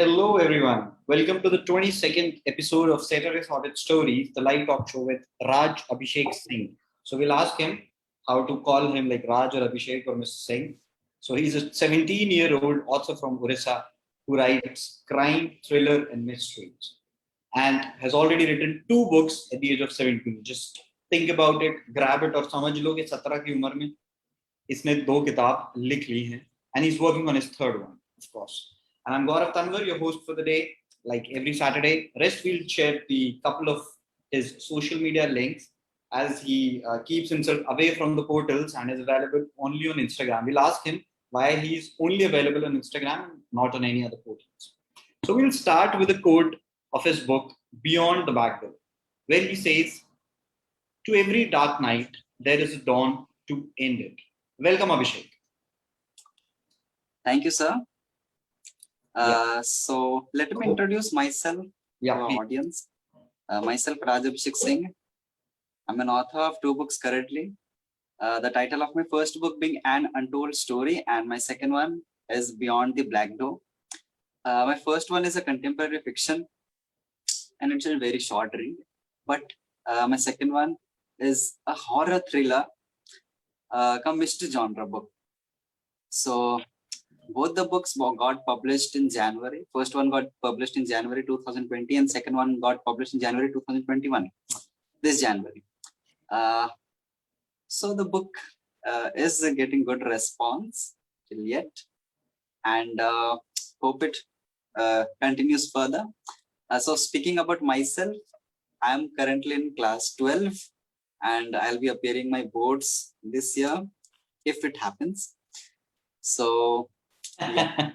Hello, everyone. Welcome to the 22nd episode of Saturday Sorted Stories, the live talk show with Raj Abhishek Singh. So we'll ask him how to call him like Raj or Abhishek or Mr. Singh. So he's a 17-year-old author from Orissa who writes crime, thriller, and mysteries, and has already written two books at the age of 17. Just think about it, grab it, और समझ लो कि 17 की उम्र में इसने दो किताब लिख ली हैं, and he's working on his third one, of course. And I'm Gaurav Tanwar, your host for the day. Like every Saturday, Rest will share the couple of his social media links as he keeps himself away from the portals and is available only on Instagram. We'll ask him why he's only available on Instagram, not on any other portals. So we'll start with a quote of his book, Beyond the Back Door, where he says, "To every dark night, there is a dawn to end it." Welcome, Abhishek. Thank you, sir. So let me introduce myself to our audience. Myself, Raj Abhishek Singh. I'm an author of two books currently. The title of my first book being An Untold Story, and my second one is Beyond the Black Door. My first one is a contemporary fiction, and it's a very short read. But my second one is a horror thriller, mystery genre book. So both the books got published in January. First one got published in January 2020, and second one got published in January 2021, this January. So the book is getting good response till yet, and hope it continues further. So speaking about myself, I am currently in class 12, and I'll be appearing my boards this year if it happens. So yeah.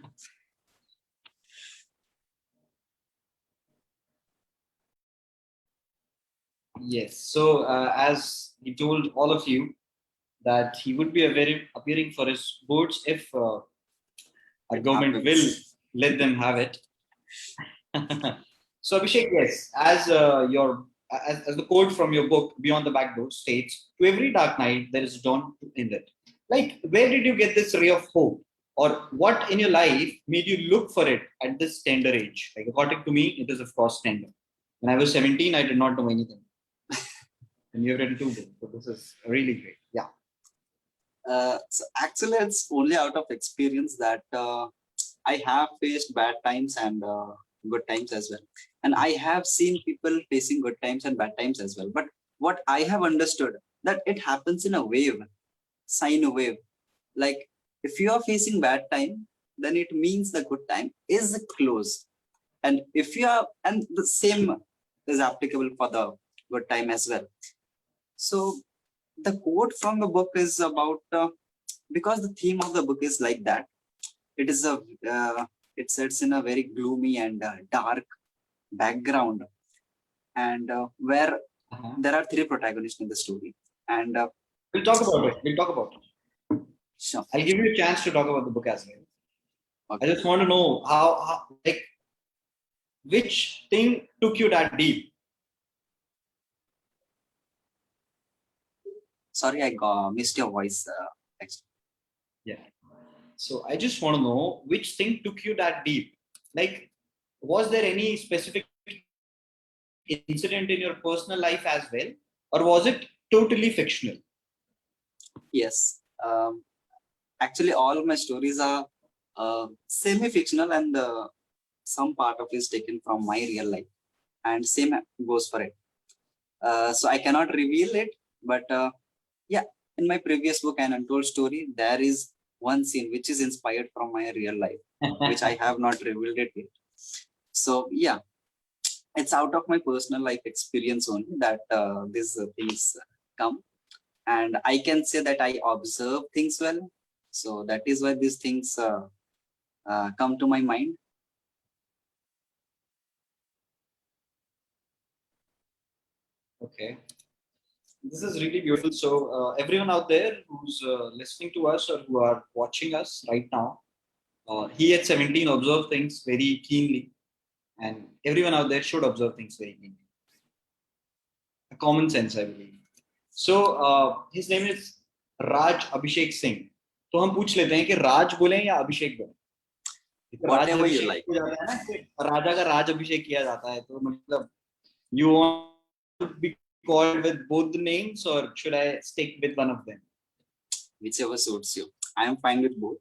Yes. So as he told all of you that he would be appearing for his boards if our government will let them have it. So Abhishek, yes, as as the quote from your book Beyond the Back Door states, "To every dark night there is dawn to end it." Like, where did you get this ray of hope, or what in your life made you look for it at this tender age? Like, according to me, it is of course tender. When I was 17, I did not know anything, and you've written two books, so this is really great. Yeah. So actually, it's only out of experience that I have faced bad times and good times as well. And I have seen people facing good times and bad times as well. But what I have understood, that it happens in a wave, sine wave. Like if you are facing bad time, then it means the good time is close. And if you are, and the same is applicable for the good time as well. So the quote from the book is about, because the theme of the book is like that, it is it sets in a very gloomy and dark background, and where there are three protagonists in the story, and we'll talk about it. Sure. I'll give you a chance to talk about the book as well. Okay. I just want to know how like, which thing took you that deep? Sorry, I missed your voice. Yeah. So I just want to know which thing took you that deep. Like, was there any specific incident in your personal life as well, or was it totally fictional? Yes. Actually, all my stories are semi-fictional, and some part of it is taken from my real life, and same goes for it. So I cannot reveal it, but yeah, in my previous book, An Untold Story, there is one scene which is inspired from my real life, which I have not revealed it yet. So yeah, it's out of my personal life experience only that these things come, and I can say that I observe things well. So that is why these things come to my mind. Okay. This is really beautiful. So everyone out there who's listening to us or who are watching us right now, he at 17 observed things very keenly, and everyone out there should observe things very keenly. A common sense, I believe. So his name is Raj Abhishek Singh. तो हम पूछ लेते हैं कि राज बोले या अभिषेक बोले? राज whatever you Abhishek like. हो जाता है ना कि राजा का राज अभिषेक किया जाता है, तो मतलब you want to be called with both the names or should I stick with one of them? Whichever suits you. I am fine with both.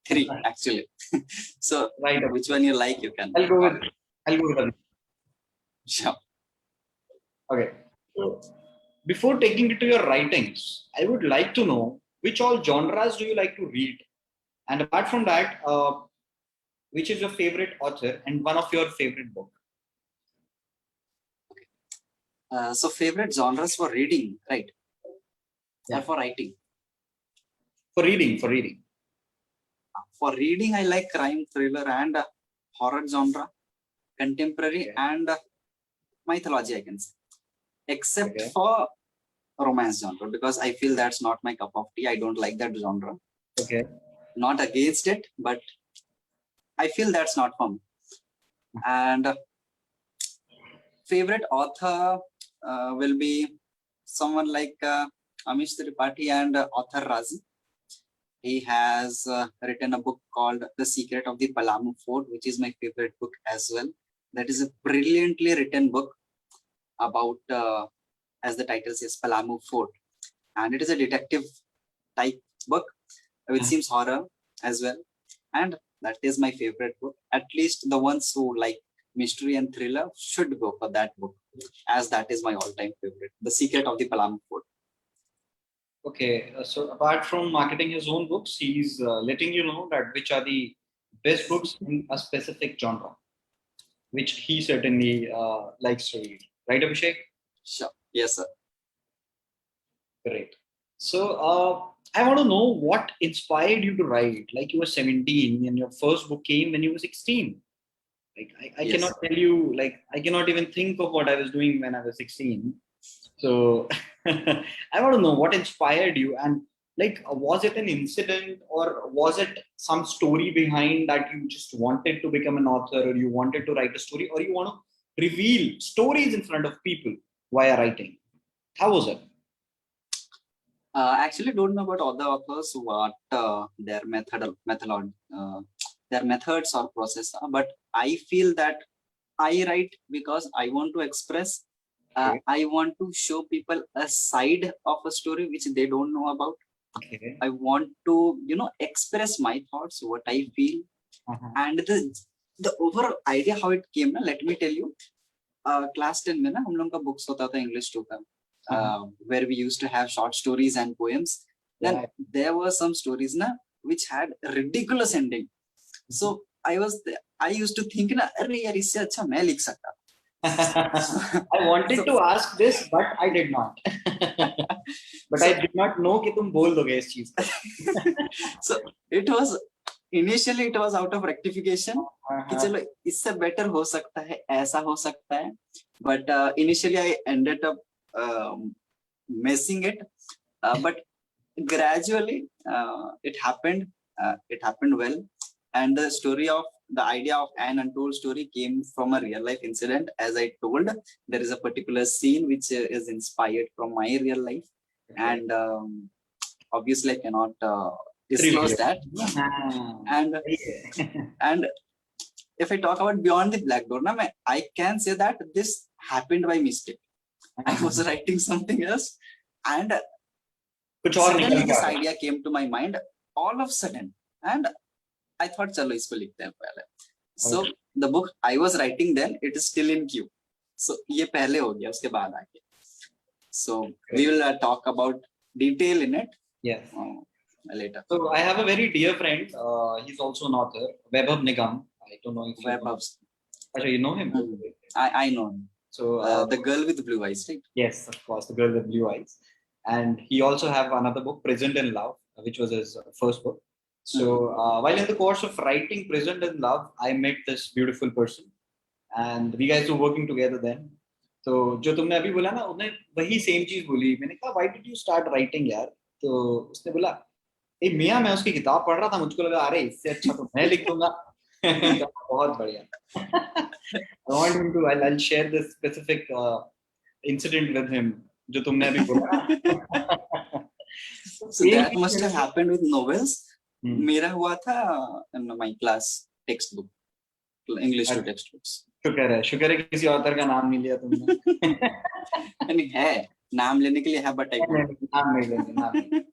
Three actually. So Right. which one you like, you can I'll go call with it. Abhishek. Sure. Okay. So before taking it to your writings, I would like to know which all genres do you like to read? And apart from that, which is your favorite author and one of your favorite book? So favorite genres for reading, right? Yeah. Or for writing? For reading, for reading. For reading, I like crime, thriller, and horror genre, contemporary, Okay. and mythology, I can say. Except Okay. for romance genre, because I feel that's not my cup of tea. I don't like that genre. Okay. Not against it, but I feel that's not for me. And favorite author will be someone like Amish Tripathi and author Razi. He has written a book called The Secret of the Palamu Fort, which is my favorite book as well. That is a brilliantly written book about, as the title says, Palamu Fort. And it is a detective type book, which seems horror as well. And that is my favorite book. At least the ones who like mystery and thriller should go for that book, as that is my all-time favorite, The Secret of the Palamu Fort. Okay, so apart from marketing his own books, he's letting you know that which are the best books in a specific genre, which he certainly likes to read. Right, Abhishek? Sure. Yes, sir. Great. So I want to know what inspired you to write. Like you were 17 and your first book came when you were 16. Like I Yes. cannot tell you, like I cannot even think of what I was doing when I was 16. So I want to know what inspired you, and like was it an incident or was it some story behind that you just wanted to become an author or you wanted to write a story or you want to reveal stories in front of people via writing? How was it? Actually, don't know about other authors what their their methods or process are, but I feel that I write because I want to express. Okay. I want to show people a side of a story which they don't know about. Okay. I want to, express my thoughts, what I feel, and the overall idea how it came. Na, let me tell you. Class 10 में ना हम लोग का books होता था English 2 का, where we used to have short stories and poems. Then Yeah. there were some stories na which had ridiculous ending. So I used to think na, अरे यार इससे अच्छा मैं लिख सकता. I wanted to ask this, but I did not. But I did not know कि तुम बोल दोगे इस चीज को. So initially it was out of rectification कि चलो इससे better हो सकता है, ऐसा हो सकता है. But initially I ended up messing it. But gradually it happened well. And the idea of an untold story came from a real life incident. As I told, there is a particular scene which is inspired from my real life. Okay. And obviously I cannot disclose that. And if I talk about beyond the black door, I can say that this happened by mistake. I was writing something else and suddenly this idea came to my mind all of a sudden, and I thought chalo isko likhte hain pehle. So the book I was writing then, it is still in queue. So ye pehle ho gaya, uske baad aage. So we will talk about detail in it. Yes. Later. So I have a very dear friend. He's also an author, Vaibhav Nigam. I don't know if you know. Actually, you know him. I know him. So the girl with blue eyes, right? Yes, of course, the girl with blue eyes. And he also have another book, Prisoned in Love, which was his first book. So while in the course of writing Prisoned in Love, I met this beautiful person, and we guys were working together then. तो जो तुमने अभी बोला ना, उन्हें वही same चीज बोली. मैंने कहा why did you start writing यार? तो उसने बोला ए मियाँ मैं उसकी किताब पढ़ रहा था, मुझको लगा अरे इससे अच्छा तो मैं लिख दूंगा. बहुत बढ़िया. I want him to. I'll share this specific incident with him. जो तुमने अभी बोला. So that must have happened with novels. मेरा हुआ था in my class textbook, English to अच्छा, textbooks. शुक्र है किसी ऑथर का नाम नहीं लिया तुमने. नहीं है, नाम लेने के लिए है, but I won't. नाम नहीं लेंगे, नाम नहीं.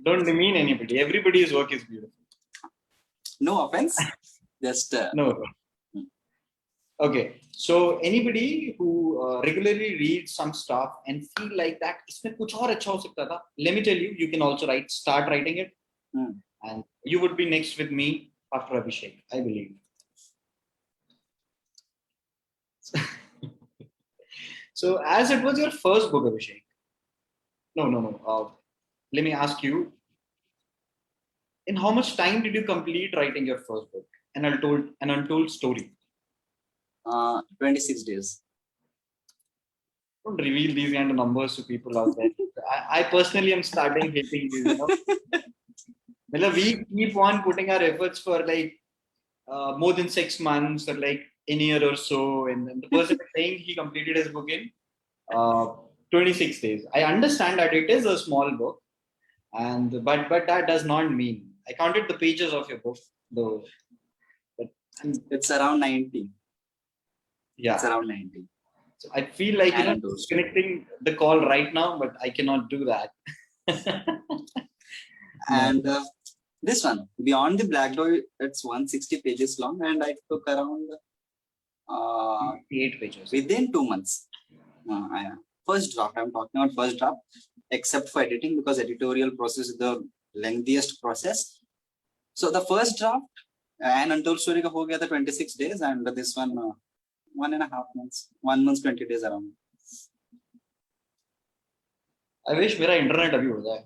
Don't demean anybody. Everybody's work is beautiful. No offense, just No. Okay. So anybody who regularly reads some stuff and feel like that इसमें कुछ और अच्छा हो सकता था, let me tell you, you can also start writing it, and you would be next with me after Abhishek, I believe. So as it was your first book, Abhishek. No. Let me ask you, in how much time did you complete writing your first book, an untold story? 26 days. Don't reveal these kind of numbers to people out there. I personally am starting hating these. We keep on putting our efforts for like more than 6 months or like a year or so, and then the person is saying he completed his book in uh, 26 days. I understand that it is a small book, and but that does not mean I counted the pages of your book though. But, It's around 90. yeah, it's around 90. So I feel like Untold. disconnecting the call right now, but I cannot do that. And this one, Beyond the Black Door, it's 160 pages long, and I took around 8 pages. within 2 months. First draft, I'm talking about first draft, except for editing, because editorial process is the lengthiest process. So the first draft, an Untold Story ka ho gaya tha 26 days, and this one 1.5 months, 1 month 20 days around. I wish मेरा internet अभी हो जाए.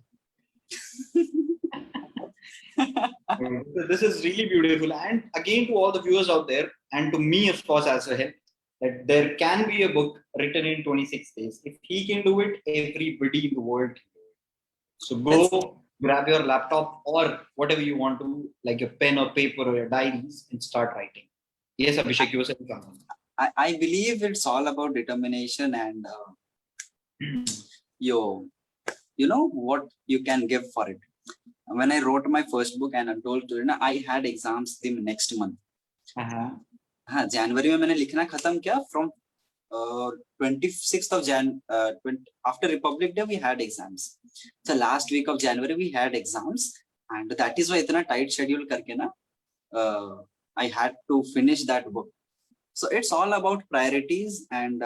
This is really beautiful, and again to all the viewers out there, and to me of course as well, that there can be a book written in 26 days. If he can do it, everybody in the world can do it. So go grab your laptop or whatever you want to, like your pen or paper or your diaries, and start writing. Yes, Abhishek, you were saying something. I believe it's all about determination and you know what you can give for it. When I wrote my first book, An Untold Story, I had exams the next month. हाँ, जनवरी में मैंने लिखना खत्म किया. From 26th of Jan, after Republic Day, we had exams. So last week of January, we had exams, and that is why इतना tight schedule करके ना, I had to finish that book. So it's all about priorities and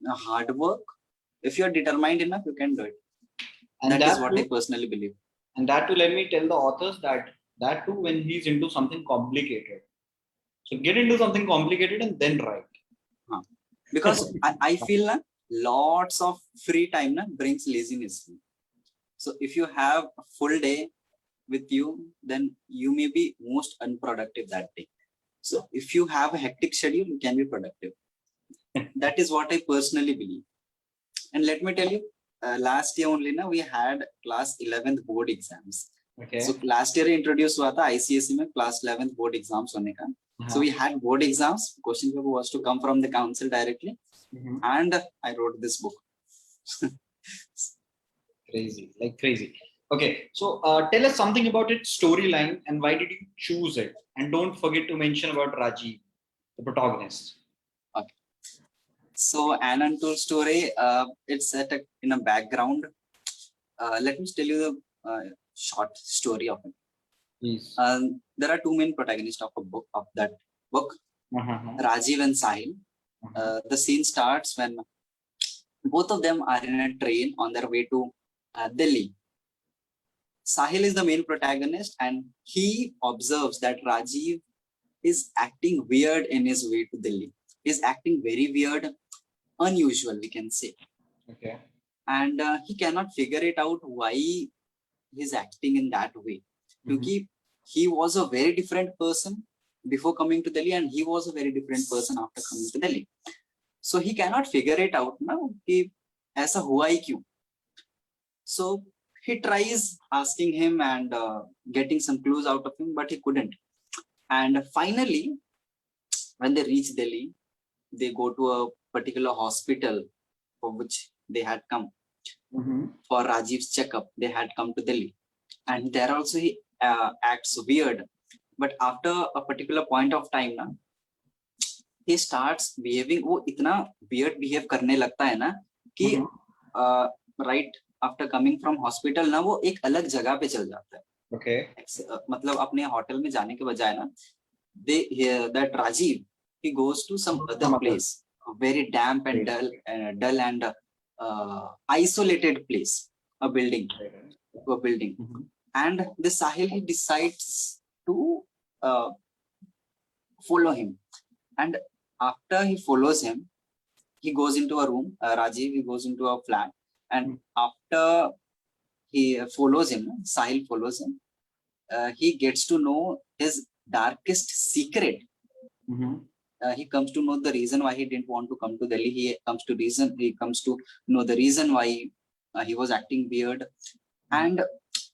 hard work. If you're determined enough, you can do it. And that is what I personally believe. And that too, let me tell the authors that too, when he's into something complicated. So get into something complicated and then write. Because I feel lots of free time brings laziness. So if you have a full day with you, then you may be most unproductive that day. So if you have a hectic schedule, you can be productive. That is what I personally believe. And let me tell you, last year only we had class 11th board exams. Okay. So last year introduced हुआ था ICSE में class 11th board exams होने का. So we had board exams. Question paper was to come from the council directly, and I wrote this book. Crazy. Okay, so tell us something about its storyline and why did you choose it? And don't forget to mention about Rajiv, the protagonist. Okay. So An Untold Story, it's set in a background. Let me tell you the short story of it. Please. There are two main protagonists of that book, Rajiv and Sahil. The scene starts when both of them are in a train on their way to Delhi. Sahil is the main protagonist, and he observes that Rajiv is acting weird in his way to Delhi. He's acting very weird, unusual, we can say. Okay. And he cannot figure it out why he's acting in that way. Because he was a very different person before coming to Delhi, and he was a very different person after coming to Delhi. So he cannot figure it out now. कि ऐसा हुआ ही क्यों? So he tries asking him and getting some clues out of him, but he couldn't. And finally, when they reach Delhi, they go to a particular hospital for which they had come for Rajiv's checkup. They had come to Delhi. and there also he acts weird. But after a particular point of time ना, he starts behaving, वो इतना weird behave करने लगता है ना कि right after coming from hospital ना वो एक अलग जगह पे चल जाता है. Okay. मतलब अपने होटल में जाने के बजाय ना, they that Rajiv, he goes to some other place, a very damp and dull and isolated place, a building, and the Sahil, he decides to uh, follow him. And after he follows him, he goes into a room. Rajiv, he goes into a flat, and after he follows him, Sahil follows him. He gets to know his darkest secret. He comes to know the reason why he didn't want to come to Delhi. He comes to know the reason why he was acting weird, and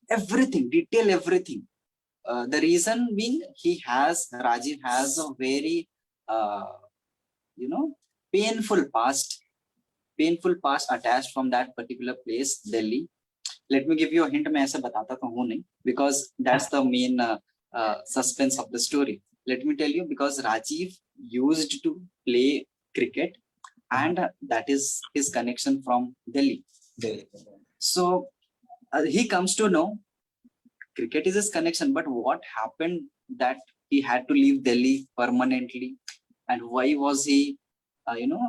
everything, detail everything. The reason being, Rajiv has a very uh, painful past attached from that particular place, Delhi. Let me give you a hint. मैं ऐसे बताता तो हूँ नहीं, because that's the main suspense of the story. Let me tell you, because Rajiv used to play cricket, and that is his connection from Delhi. So he comes to know cricket is his connection, but what happened that he had to leave Delhi permanently, and why was he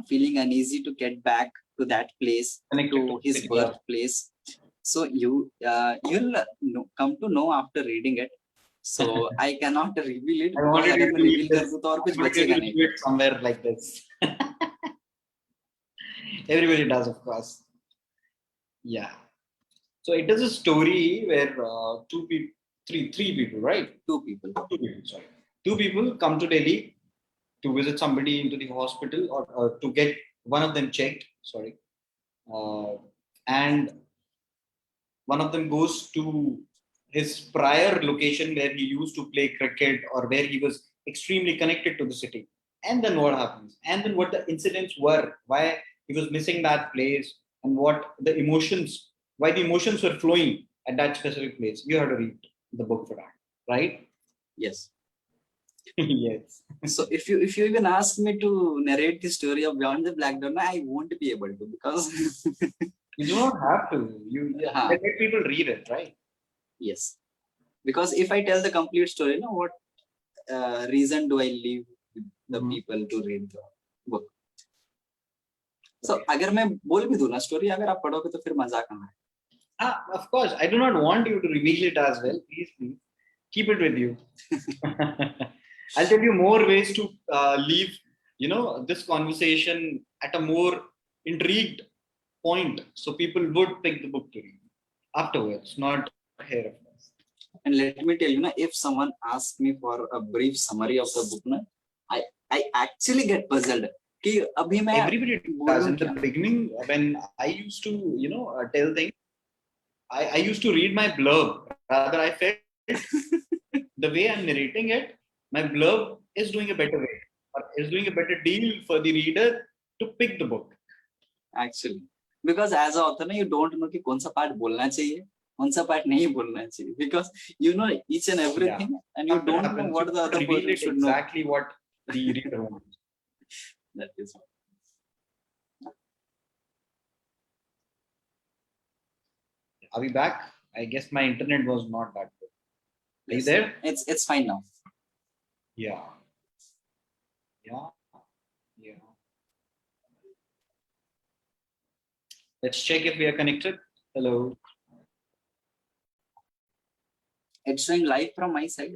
feeling uneasy to get back to that place, to his birthplace? So you'll come to know after reading it. So I cannot reveal it, I because wanted अगर you मैं to reveal leave कर this. दूँ तो और I कुछ wanted you बचेगा to नहीं. leave it somewhere like this. Everybody does, of course. Yeah. So it is a story where three people, right? Two people. Sorry. Two people come to Delhi to visit somebody into the hospital, or to get one of them checked. Sorry. And one of them goes to his prior location where he used to play cricket, or where he was extremely connected to the city. And then what happens? And then what the incidents were, why he was missing that place, and what the emotions, why the emotions were flowing at that specific place. You have to read the book for that, right? Yes. Yes. So if you even ask me to narrate the story of Beyond the Black Door, I won't be able to, because You do not have to. You let people read it, right? Yes. Because if I tell the complete story, what reason do I leave the people to read the book? So अगर मैं बोल भी दूँ ना story, अगर आप पढ़ोगे तो फिर मजाक आना है. Of course, I do not want you to reveal it as well. Please, keep it with you. I'll tell you more ways to leave, this conversation at a more intrigued point, so people would pick the book to read afterwards, not here, of course. And let me tell you, if someone asks me for a brief summary of the book, I actually get puzzled. कि अभी मैं Everybody does. In the beginning, when I used to, tell things, I used to read my blurb. Rather, I felt the way I'm narrating it, my blurb is doing a better way, or is doing a better deal for the reader to pick the book. Actually, because as an author, you don't know कि कौन सा part बोलना चाहिए, कौन सा part नहीं बोलना चाहिए, because you know each and everything, and you don't know what the other person should know. Exactly what the reader wants. That is. Are we back? I guess my internet was not that good. Are you there? It's fine now. Yeah. Yeah. Yeah. Let's check if we are connected. Hello. It's showing live from my side.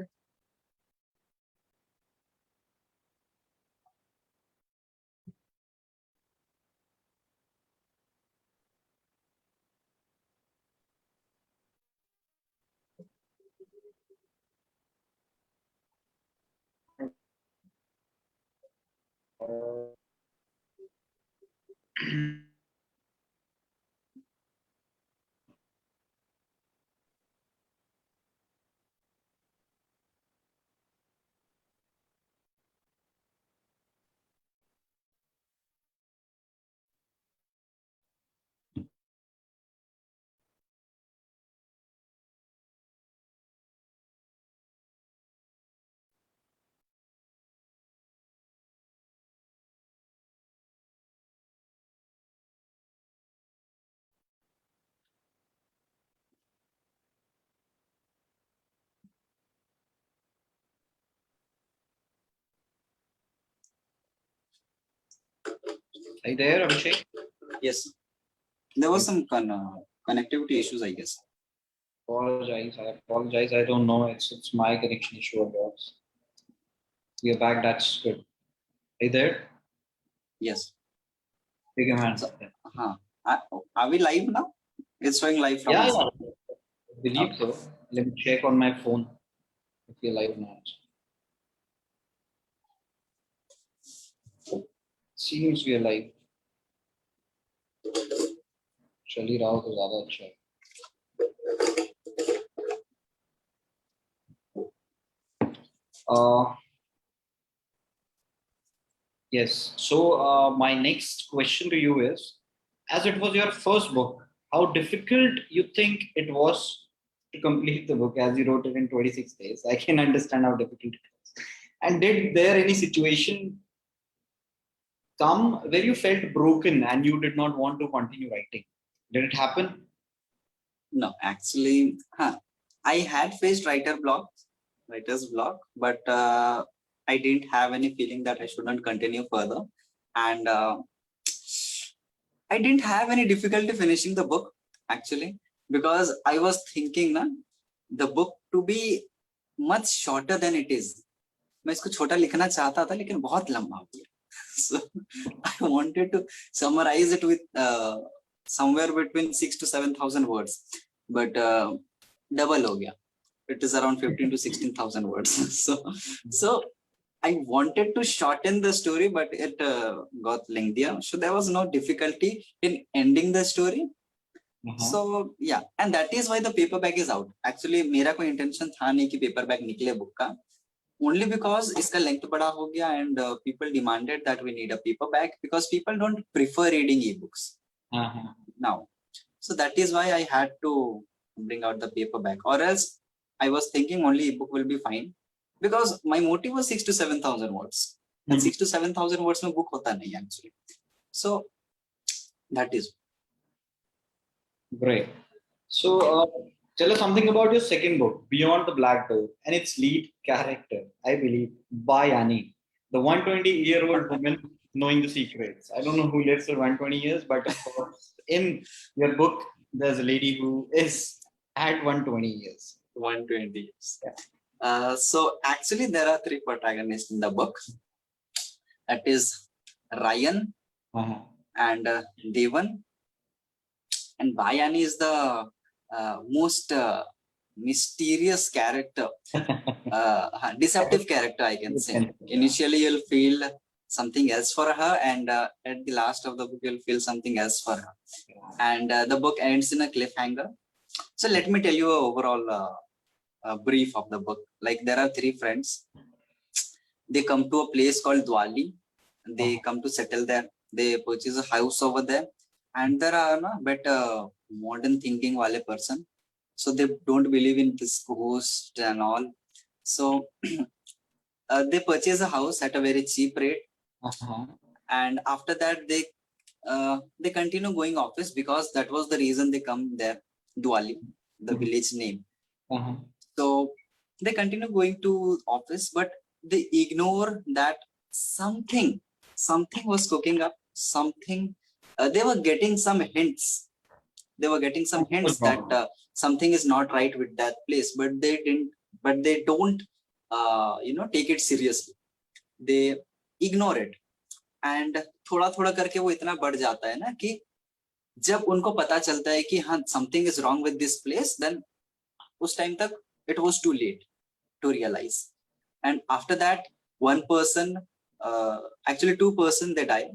Are you there, Abhishek? Yes, there was some connectivity issues, I guess. Apologize. I apologize. I don't know. It's my connection issue or yours. We are back. That's good. Are you there? Yes. Take your hand. So, are are we live now? It's showing live from Yeah, my yeah. side. I believe Okay. so. Let me check on my phone if you're live now. Seems we are live. चल ही रहा हो तो ज्यादा अच्छा है. Uh, yes. So my next question to you is, as it was your first book, how difficult you think it was to complete the book as you wrote it in 26 days? I can understand how difficult it was. And did there any situation come where you felt broken and you did not want to continue writing? Did it happen? No, actually, I had faced writer's block, but I didn't have any feeling that I shouldn't continue further. And I didn't have any difficulty finishing the book, actually, because I was thinking the book to be much shorter than it is. मैं इसको छोटा लिखना चाहता था लेकिन बहुत लंबा हो गया. So I wanted to summarize it with somewhere between 6 to 7,000 words, but double हो गया. It is around 15 to 16,000 words. So I wanted to shorten the story, but it got lengthier. So there was no difficulty in ending the story. So yeah, and that is why the paperback is out. Actually, मेरा कोई intention था नहीं कि paperback निकले book का. Only because इसका length बड़ा हो गया and people demanded that we need a paperback because people don't prefer reading ebooks now. So that is why I had to bring out the paperback, or else I was thinking only ebook will be fine because my motive was 6 to 7,000 words, and 6 to 7,000 words में book होता नहीं actually. So that is Great. So tell us something about your second book, Beyond the Black Door, and its lead character, I believe, Bayani, the 120-year-old woman knowing the secrets. I don't know who lives for 120 years, but of course, in your book, there's a lady who is at 120 years. 120 years. Yeah. So actually there are three protagonists in the book. That is Ryan and Devan, and Bayani is the most mysterious character, deceptive character, I can say. Initially you'll feel something else for her, and at the last of the book you'll feel something else for her, and the book ends in a cliffhanger. So let me tell you a overall brief of the book. Like there are three friends. They come to a place called Dwali. They come to settle there. They purchase a house over there, and there are better modern thinking wale person. So they don't believe in this ghost and all. So they purchase a house at a very cheap rate, and after that they continue going office because that was the reason they come there. Dwali, the village name. So they continue going to office, but they ignore that something was cooking up. Something they were getting some hints. They were getting some hints that something is not right with that place, but they didn't. But they don't, take it seriously. They ignore it, and थोड़ा थोड़ा करके वो इतना बढ़ जाता है ना कि जब उनको पता चलता है कि हाँ something is wrong with this place, then उस टाइम तक it was too late to realize. And after that, one person, actually two person, they die,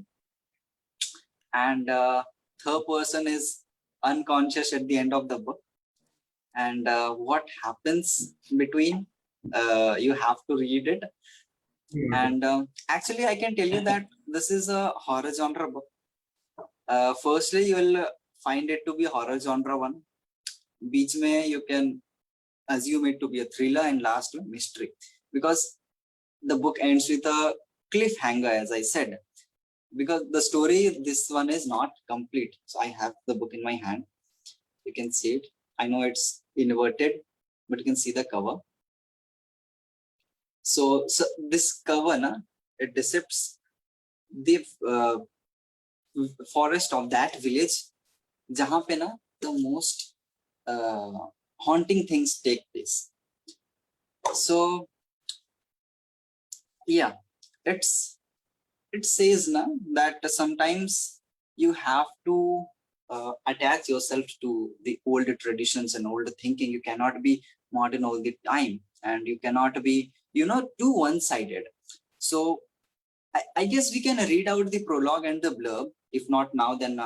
and third person is unconscious at the end of the book. And what happens between, you have to read it. And actually I can tell you that this is a horror genre book. Firstly you will find it to be horror genre one. Beach mein you can assume it to be a thriller, and last one mystery, because the book ends with a cliffhanger, as I said, because the story, this one is not complete. So I have the book in my hand. You can see it. I know it's inverted, but you can see the cover. So this cover, it depicts the forest of that village, jahan pe na the most haunting things take place. So yeah, it's it says na that sometimes you have to attach yourself to the old traditions and old thinking. You cannot be modern all the time, and you cannot be, too one-sided. So I guess we can read out the prologue and the blurb, if not now, then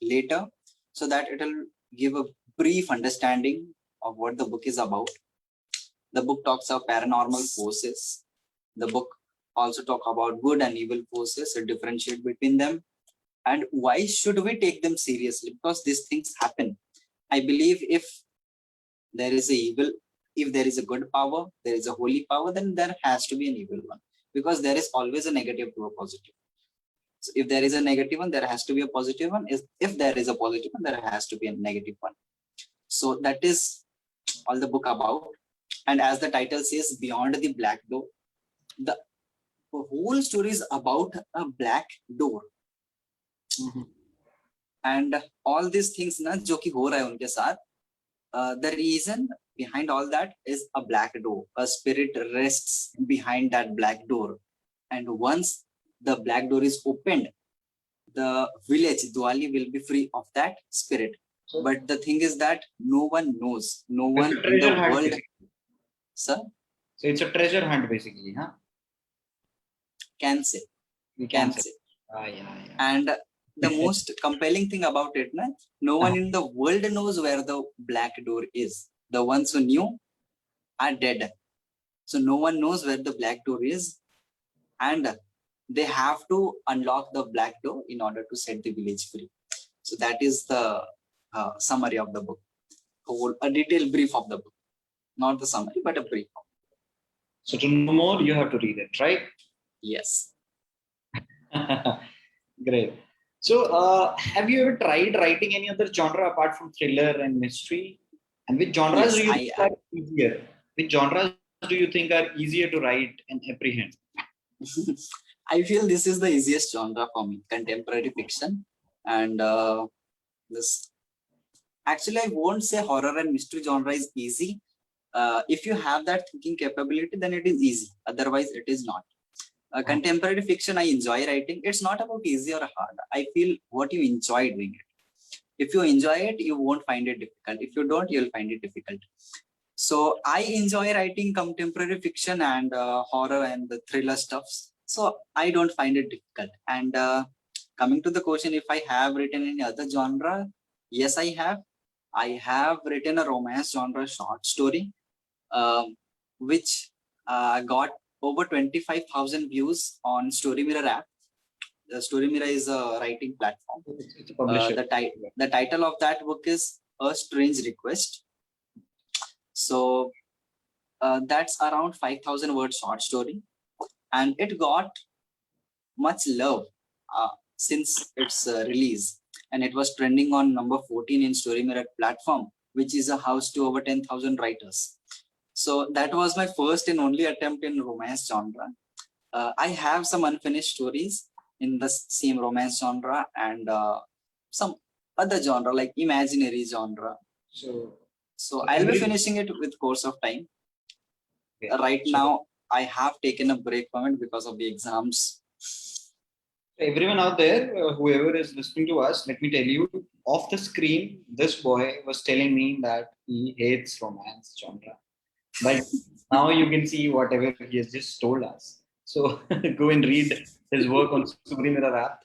later, so that it'll give a brief understanding of what the book is about. The book talks of paranormal forces. The book also talk about good and evil forces and differentiate between them. And why should we take them seriously? Because these things happen. I believe if there is a evil, if there is a good power, there is a holy power, then there has to be an evil one. Because there is always a negative to a positive. So if there is a negative one, there has to be a positive one. If there is a positive one, there has to be a negative one. So that is all the book about. And as the title says, Beyond the Black Door, the whole story is about a black door. Mhm. And all these things na jo ki ho raha hai unke sath, the reason behind all that is a black door. A spirit rests behind that black door, and once the black door is opened, the village Diwali will be free of that spirit. So, But the thing is that no one knows, no it's one a in the treasure hunt, world, basically. sir, So it's a treasure hunt, basically, huh? can say, We can can say. say. Yeah, yeah. And the most compelling thing about it, na, no one in the world knows where the black door is. The ones who knew are dead. So no one knows where the black door is, and they have to unlock the black door in order to set the village free. So that is the summary of the book, a detailed brief of the book, not the summary, but a brief. So to know more, you have to read it, right? Yes. Great. So, have you ever tried writing any other genre apart from thriller and mystery? And which genres Yes, do you think are easier? Which genres do you think are easier to write and apprehend? I feel this is the easiest genre for me, contemporary fiction. And this actually, I won't say horror and mystery genre is easy. If you have that thinking capability, then it is easy. Otherwise, it is not. Contemporary fiction, I enjoy writing. It's not about easy or hard. I feel what you enjoy doing it. If you enjoy it, you won't find it difficult. If you don't, you'll find it difficult. So I enjoy writing contemporary fiction and horror and the thriller stuffs. So I don't find it difficult. And coming to the question, if I have written any other genre, yes, I have. I have written a romance genre short story, which got over 25,000 views on Story Mirror app. The Story Mirror is a writing platform. It's a publisher. The title of that book is A Strange Request. So that's around 5,000 word short story, and it got much love since its release, and it was trending on number 14 in Story Mirror platform, which is a house to over 10,000 writers. So that was my first and only attempt in romance genre. I have some unfinished stories in the same romance genre and some other genre like imaginary genre. So I'll be finishing it with course of time. Right now, I have taken a break from it because of the exams. Everyone out there, whoever is listening to us, let me tell you, off the screen, this boy was telling me that he hates romance genre. But now you can see whatever he has just told us. So go and read his work on Story Mirror app.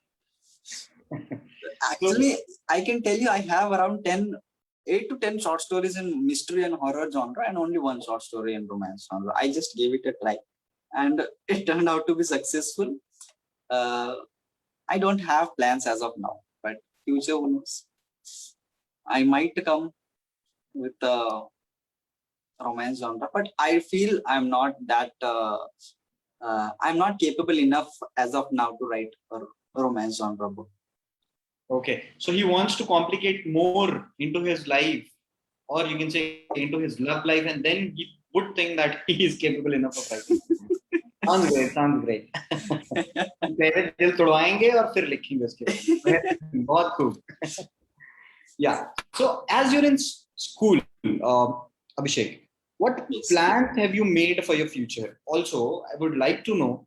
Actually, I can tell you I have around 8 to 10 short stories in mystery and horror genre and only one short story in romance genre. I just gave it a try and it turned out to be successful. I don't have plans as of now, but future who knows. I might come with a romance genre, but I feel I'm not that I'm not capable enough as of now to write a romance genre book. Okay, so he wants to complicate more into his life, or you can say into his love life, and then he would think that he is capable enough of writing. Sounds great. Sounds great. पहले दिल तोड़वाएंगे और फिर लिखेंगे उसके बाद. बहुत खूब. Yeah. So as you're in school, Abhishek, what Yes. plans have you made for your future? Also, I would like to know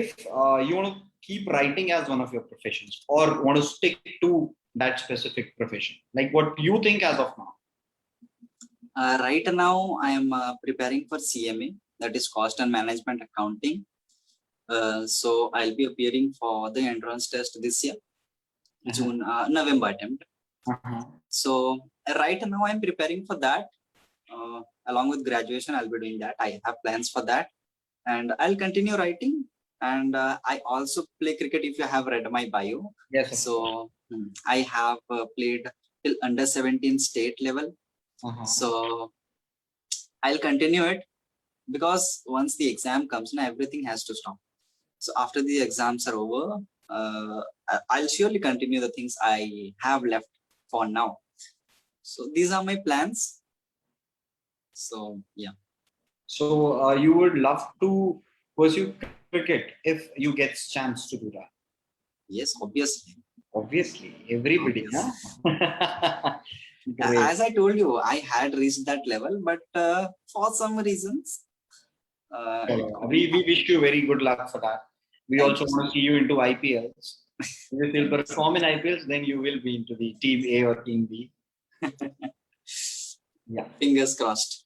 if you want to keep writing as one of your professions or want to stick to that specific profession. Like what you think as of now. Right now, I am preparing for CMA, that is Cost and Management Accounting. So I'll be appearing for the entrance test this year, November attempt. So right now I'm preparing for that. Along with graduation, I'll be doing that. I have plans for that, and I'll continue writing. And I also play cricket. If you have read my bio, Yes. so I have played till under 17 state level. So I'll continue it, because once the exam comes, now everything has to stop. So after the exams are over, I'll surely continue the things I have left for now. So these are my plans. So yeah. So you would love to pursue cricket if you get chance to do that. Yes, obviously. Obviously, everybody. Huh? Great. As I told you, I had reached that level, but for some reasons, we wish you very good luck for that. We Thank also you, want to see you into IPLs. If you'll perform in IPLs, then you will be into the team A or team B. Yeah. Fingers crossed.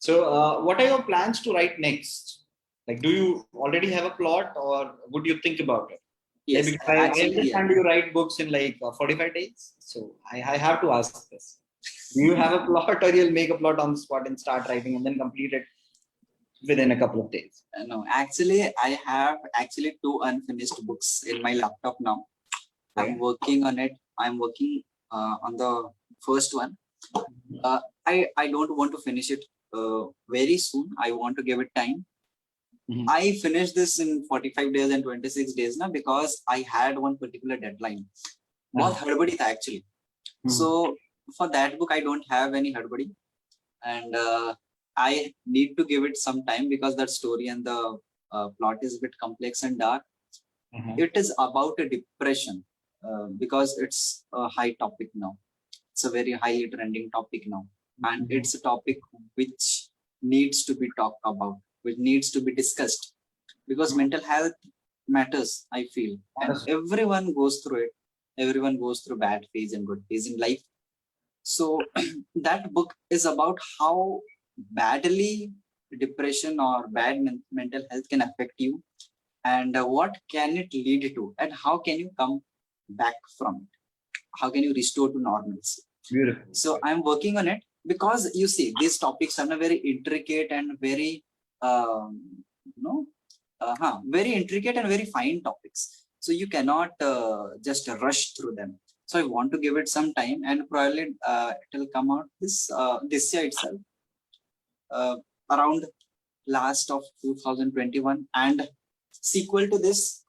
So, what are your plans to write next? Like, do you already have a plot, or would you think about it? Yes, Like, I actually, understand you write books in like 45 days. So, I have to ask this. Do you have a plot, or you'll make a plot on the spot and start writing and then complete it within a couple of days? no, actually, I have actually 2 unfinished books in my laptop now. Okay. I'm working on it. I'm working on the first one. I don't want to finish it very soon. I want to give it time. I finished this in 45 days and 26 days now, because I had one particular deadline. बहुत हड़बड़ी था actually. So for that book, I don't have any hardbody, and I need to give it some time, because that story and the plot is a bit complex and dark. It is about a depression, because it's a high topic now. It's a very highly trending topic now, and it's a topic which needs to be talked about, which needs to be discussed, because mental health matters, I feel, and everyone goes through it. Everyone goes through bad phase and good phase in life. So that book is about how badly depression or bad mental health can affect you, and what can it lead to, and how can you come back from it, how can you restore to normalcy. Beautiful. So I'm working on it, because you see, these topics are very intricate and very very intricate and very fine topics, so you cannot just rush through them. So I want to give it some time, and probably it will come out this year itself, around last of 2021. And sequel to this,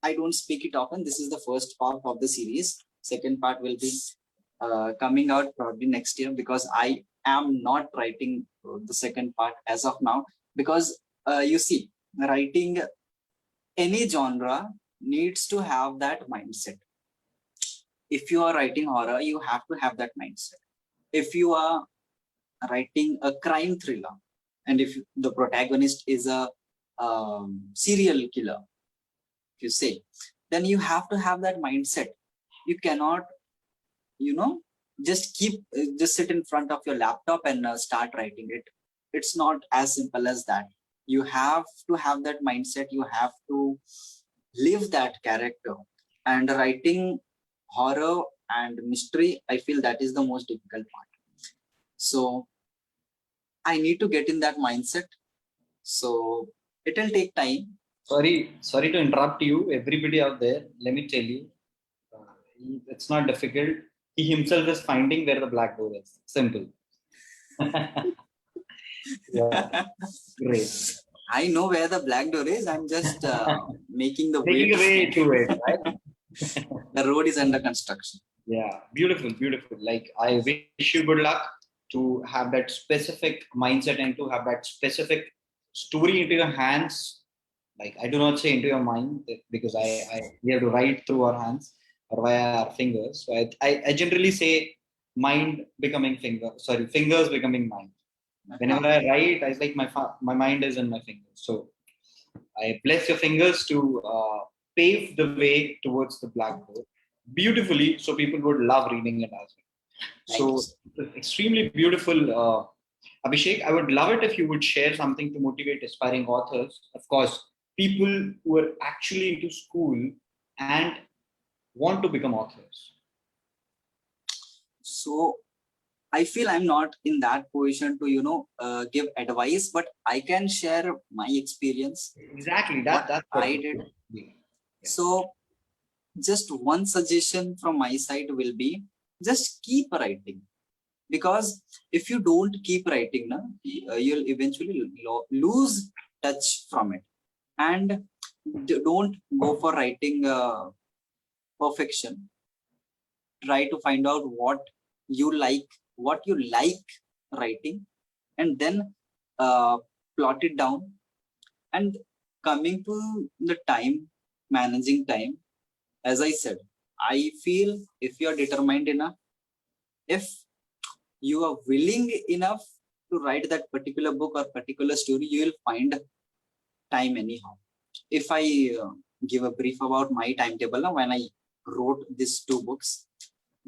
I don't speak it often. This is the first part of the series. Second part will be coming out probably next year, because I am not writing the second part as of now, because you see, writing any genre needs to have that mindset. If you are writing horror, you have to have that mindset. If you are writing a crime thriller, and if the protagonist is a serial killer, if you say, then you have to have that mindset. You cannot, just sit in front of your laptop and start writing it. It's not as simple as that. You have to have that mindset. You have to live that character. And writing horror and mystery, I feel that is the most difficult part. So I need to get in that mindset. So it will take time. Sorry to interrupt you, everybody out there. Let me tell you, it's not difficult. He himself is finding where the black door is. Simple. Yeah, great. I know where the black door is. I'm just making the Making a way to it, right? The road is under construction. Yeah, beautiful. Like, I wish you good luck. to have that specific mindset and to have that specific story into your hands. Like I do not say into your mind because I we have to write through our hands or via our fingers. So I generally say mind becoming finger, sorry, fingers becoming mind. Whenever I write, I like my mind is in my fingers. So I bless your fingers to pave the way towards the blackboard beautifully, so people would love reading it as well. Thank you, So sir. extremely beautiful, Abhishek. I would love it if you would share something to motivate aspiring authors. Of course, people who are actually into school and want to become authors. So I feel I'm not in that position to, give advice, but I can share my experience, Exactly. what That's what. I did. Yeah. So just one suggestion from my side will be just keep writing, because if you don't keep writing, you'll eventually lose touch from it. And don't go for writing perfection. Try to find out what you like writing, and then uh, plot it down. And coming to the time, managing time, as I said, I feel if you are determined enough, if you are willing enough to write that particular book or particular story, you will find time anyhow. If I give a brief about my timetable, when I wrote these two books,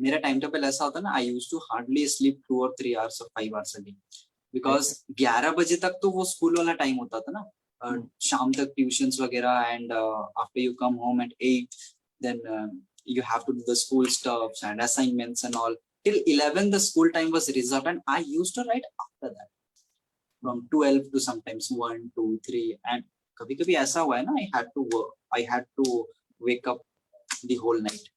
मेरा time table ऐसा होता ना, I use to hardly sleep 2 or 3 hours or 5 hours a day, because 11 बजे तक तो वो school वाला time होता था ना, शाम तक ट्यूशंस वगैरह, and after you come home at 8, then you have to do the school stuffs and assignments and all. Till 11 the school time was reserved, and I used to write after that from 12 to sometimes 1 2 3. And कभी कभी ऐसा हुआ है ना, I had to wake up the whole night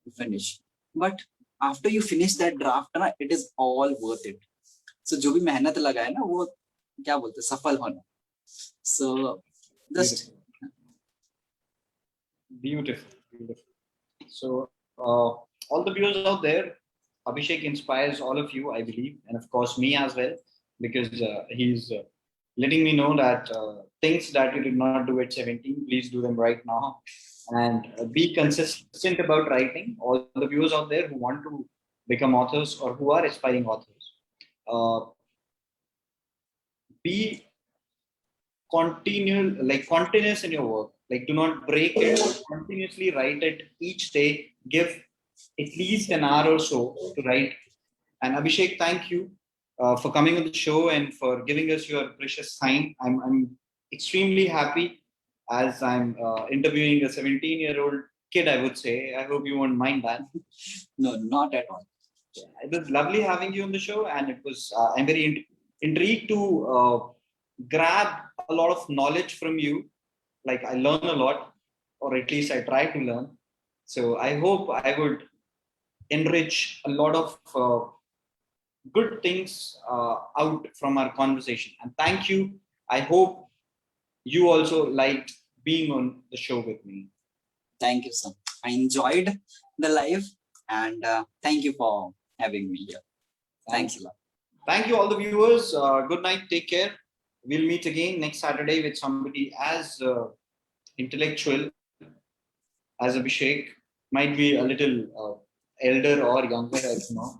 to finish. But after you finish that draft ना, it is all worth it. So जो भी मेहनत लगा है ना, वो क्या बोलते हैं, सफल होना. So just Beautiful, beautiful. So, all the viewers out there, Abhishek inspires all of you, I believe, and of course me as well, because he's letting me know that things that you did not do at 17, please do them right now, and be consistent about writing. All the viewers out there who want to become authors or who are aspiring authors, uh, be continuous in your work. Like do not break it, continuously write it each day. Give at least an hour or so to write. And Abhishek, thank you for coming on the show and for giving us your precious time. I'm extremely happy as I'm interviewing a 17-year-old kid, I would say. I hope you won't mind that. no, not at all. It was lovely having you on the show, and it was I'm very intrigued to grab a lot of knowledge from you. Like I learn a lot, or at least I try to learn. So I hope I would enrich a lot of good things out from our conversation. And thank you. I hope you also liked being on the show with me. Thank you, sir. I enjoyed the live, and thank you for having me here. Thanks a lot. Thank you, all the viewers. Good night. Take care. We'll meet again next Saturday with somebody as intellectual as Abhishek. Might be a little elder or younger. I don't know.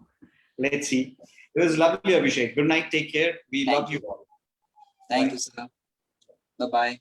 Let's see. It was lovely, Abhishek. Good night. Take care. We love you all. Thank you, sir. Bye bye.